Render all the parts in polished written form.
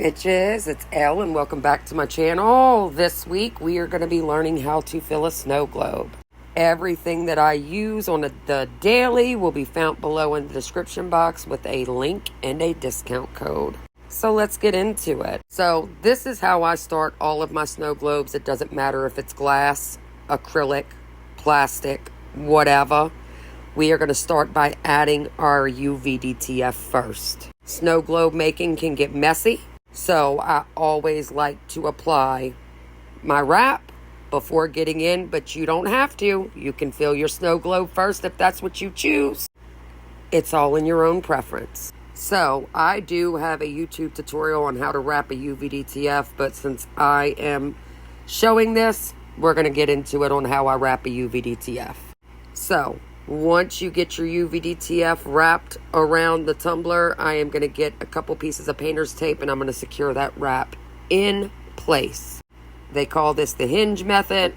bitches, it's Elle and welcome back to my channel. This week we are going to be learning how to fill a snow globe. Everything that I use on the daily will be found below in the description box with a link and a discount code. So let's get into it. So this is how I start all of my snow globes. It doesn't matter if it's glass, acrylic, plastic, whatever. We are going to start by adding our UVDTF first. Snow globe making can get messy, so I always like to apply my wrap before getting in, but you don't have to. You can fill your snow globe first if that's what you choose. It's all in your own preference. So I do have a YouTube tutorial on how to wrap a UVDTF, but since I am showing this, we're going to get into it on how I wrap a UVDTF. So once you get your UVDTF wrapped around the tumbler, I am going to get a couple pieces of painter's tape and I'm going to secure that wrap in place. They call this the hinge method.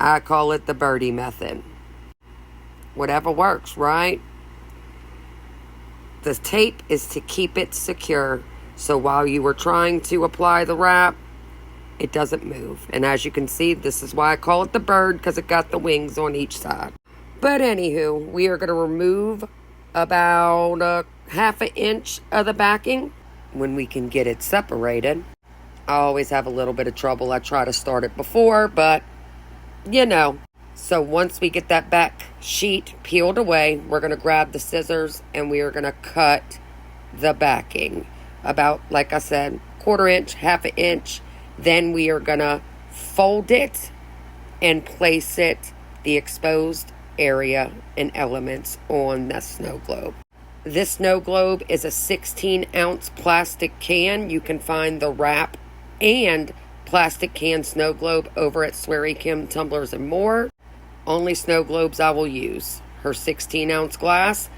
I call it the birdie method. Whatever works, right? The tape is to keep it secure, so while you were trying to apply the wrap, it doesn't move. And as you can see, this is why I call it the bird, because it got the wings on each side. But anywho, we are going to remove about a ½ an inch of the backing when we can get it separated. I always have a little bit of trouble. I try to start it before, but you know. So once we get that back sheet peeled away, we're going to grab the scissors and we are going to cut the backing. About, like I said, ½ inch, ½ an inch. Then we are going to fold it and place it, the exposed area and elements on the snow globe. This snow globe is a 16-ounce plastic can. You can find the wrap and plastic can snow globe over at Sweary, Tumblers, and more. Only snow globes I will use: her 16-ounce glass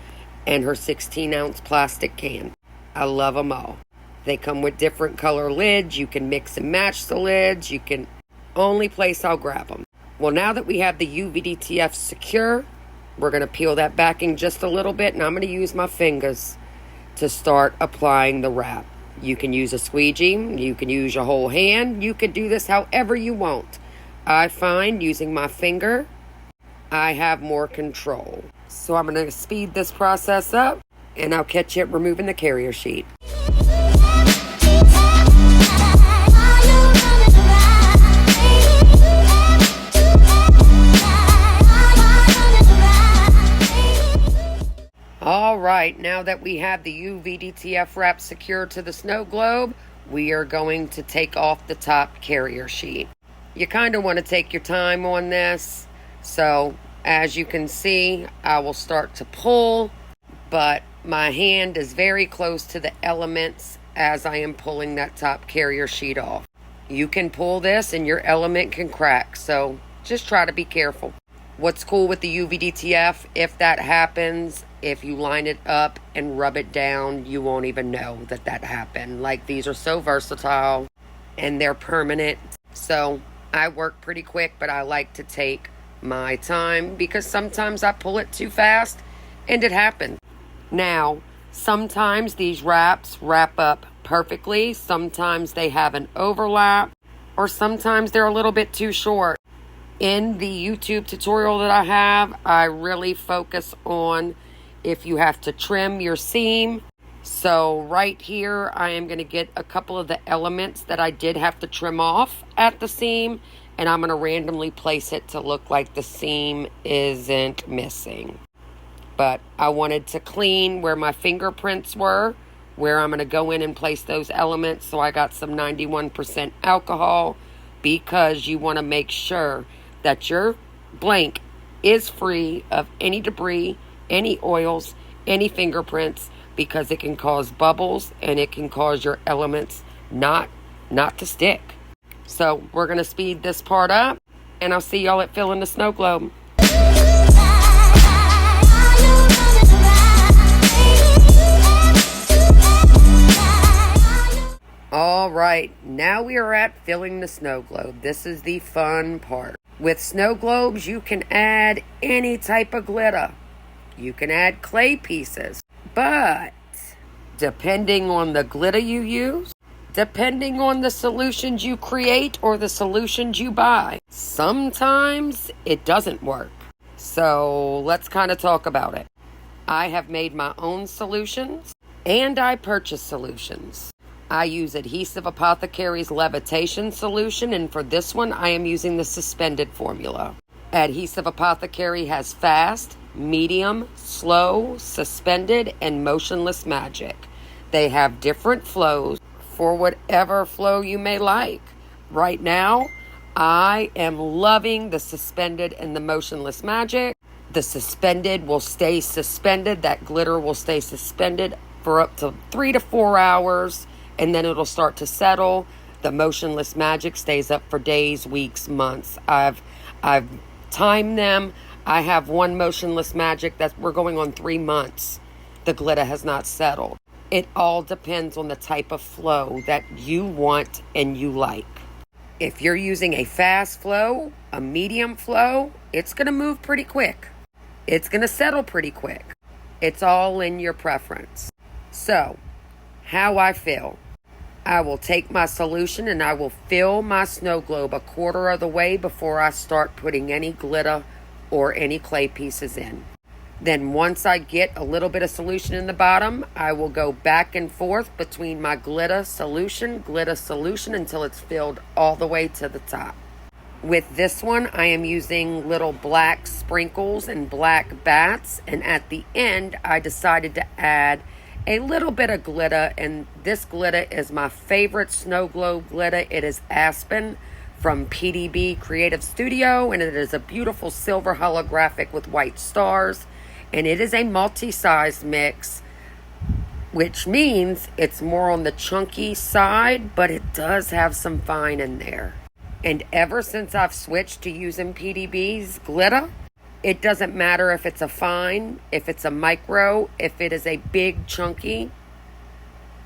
and her 16-ounce plastic can. I love them all. They come with different color lids. You can mix and match the lids. You can, only place I'll grab them. Well, now that we have the UVDTF secure, we're going to peel that backing just a little bit, and I'm going to use my fingers to start applying the wrap. You can use a squeegee, you can use your whole hand, you can do this however you want. I find using my finger, I have more control. So I'm going to speed this process up, and I'll catch you removing the carrier sheet. Alright, now that we have the UVDTF wrap secured to the snow globe, we are going to take off the top carrier sheet. You kind of want to take your time on this. So, as you can see, I will start to pull, but my hand is very close to the elements as I am pulling that top carrier sheet off. You can pull this and your element can crack, so just try to be careful. What's cool with the UVDTF, if that happens, if you line it up and rub it down, you won't even know that that happened. Like, these are so versatile and they're permanent. So I work pretty quick, but I like to take my time because sometimes I pull it too fast and it happens. Now, sometimes these wraps wrap up perfectly. Sometimes they have an overlap, or sometimes they're a little bit too short. In the YouTube tutorial that I have, I really focus on if you have to trim your seam. So right here, I am going to get a couple of the elements that I did have to trim off at the seam, and I'm going to randomly place it to look like the seam isn't missing. But I wanted to clean where my fingerprints were, where I'm going to go in and place those elements. So I got some 91% alcohol, because you want to make sure that your blank is free of any debris, any oils, any fingerprints, because it can cause bubbles and it can cause your elements not to stick. So we're going to speed this part up, and I'll see y'all at filling the snow globe. Alright, now we are at filling the snow globe. This is the fun part. With snow globes, you can add any type of glitter. You can add clay pieces. But depending on the glitter you use, depending on the solutions you create or the solutions you buy. Sometimes it doesn't work. So let's kind of talk about it. I have made my own solutions and I purchase solutions. I use Adhesive Apothecary's levitation solution, and for this one I am using the suspended formula. Adhesive Apothecary has fast, medium, slow, suspended, and motionless magic. They have different flows for whatever flow you may like. Right now, I am loving the suspended and the motionless magic. The suspended will stay suspended. That glitter will stay suspended for up to 3 to 4 hours, and then it'll start to settle. The motionless magic stays up for days, weeks, months. I've timed them. I have one motionless magic that we're going on 3 months. The glitter has not settled. It all depends on the type of flow that you want and you like. If you're using a fast flow, a medium flow, it's going to move pretty quick. It's going to settle pretty quick. It's all in your preference. So, how I fill. I will take my solution and I will fill my snow globe a quarter of the way before I start putting any glitter or any clay pieces in. Then once I get a little bit of solution in the bottom, I will go back and forth between my glitter solution until it's filled all the way to the top. With this one, I am using little black sprinkles and black bats, and at the end, I decided to add a little bit of glitter, and this glitter is my favorite snow globe glitter. It is Aspen from PDB Creative Studio, and it is a beautiful silver holographic with white stars, and it is a multi-size mix, which means it's more on the chunky side, but it does have some fine in there. And ever since I've switched to using PDB's glitter, it doesn't matter if it's a fine, if it's a micro, if it is a big chunky,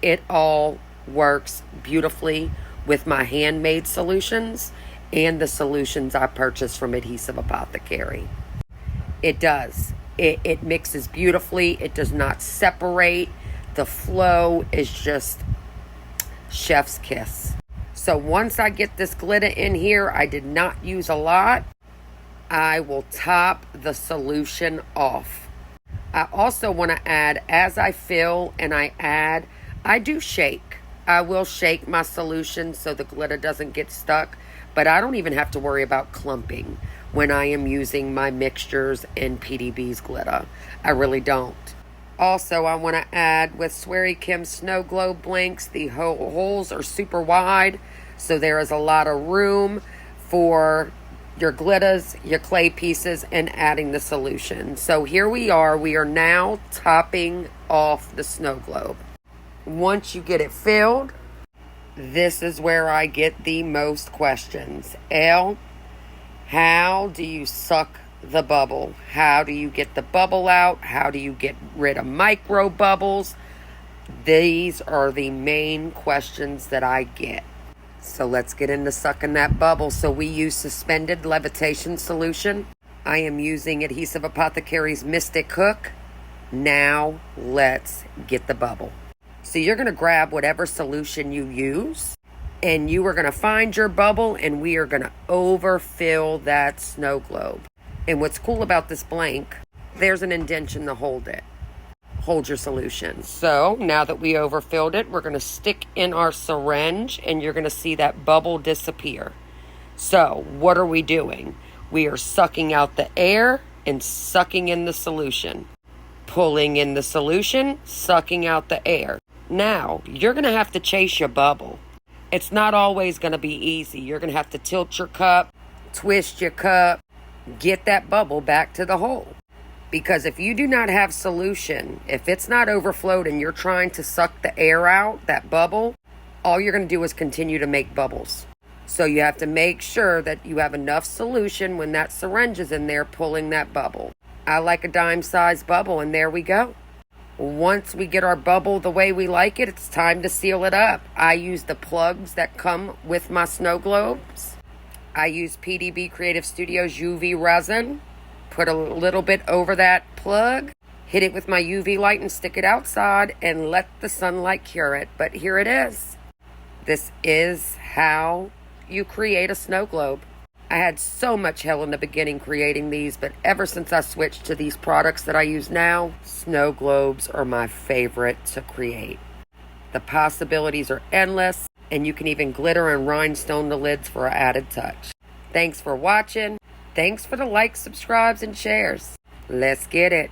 it all works beautifully with my handmade solutions and the solutions I purchased from Adhesive Apothecary. It does. It mixes beautifully. It does not separate. The flow is just chef's kiss. So once I get this glitter in here, I did not use a lot. I will top the solution off. I also want to add, as I fill and I add, I do shake. I will shake my solution so the glitter doesn't get stuck, but I don't even have to worry about clumping when I am using my mixtures in PDB's glitter. I really don't. Also, I want to add with Sweary Kim's Snow Globe blanks, the holes are super wide, so there is a lot of room for your glitters, your clay pieces, and adding the solution. So here we are now topping off the snow globe. Once you get it filled, this is where I get the most questions. Elle, how do you suck the bubble? How do you get the bubble out? How do you get rid of micro bubbles? These are the main questions that I get. So let's get into sucking that bubble. So we use suspended levitation solution. I am using Adhesive Apothecary's Mystic Hook. Now let's get the bubble. So you're going to grab whatever solution you use, and you are going to find your bubble, and we are going to overfill that snow globe. And what's cool about this blank, there's an indentation to hold it. Hold your solution. So now that we overfilled it, we're going to stick in our syringe, and you're going to see that bubble disappear. So what are we doing? We are sucking out the air and sucking in the solution. Pulling in the solution, sucking out the air. Now, you're going to have to chase your bubble. It's not always going to be easy. You're going to have to tilt your cup, twist your cup, get that bubble back to the hole. Because if you do not have solution, if it's not overflowed and you're trying to suck the air out, that bubble, all you're going to do is continue to make bubbles. So you have to make sure that you have enough solution when that syringe is in there pulling that bubble. I like a dime-sized bubble, and there we go. Once we get our bubble the way we like it, it's time to seal it up. I use the plugs that come with my snow globes. I use PDB Creative Studio's UV resin. Put a little bit over that plug, hit it with my UV light and stick it outside and let the sunlight cure it. But here it is. This is how you create a snow globe. I had so much hell in the beginning creating these, but ever since I switched to these products that I use now, snow globes are my favorite to create. The possibilities are endless, and you can even glitter and rhinestone the lids for an added touch. Thanks for watching. Thanks for the likes, subscribes, and shares. Let's get it.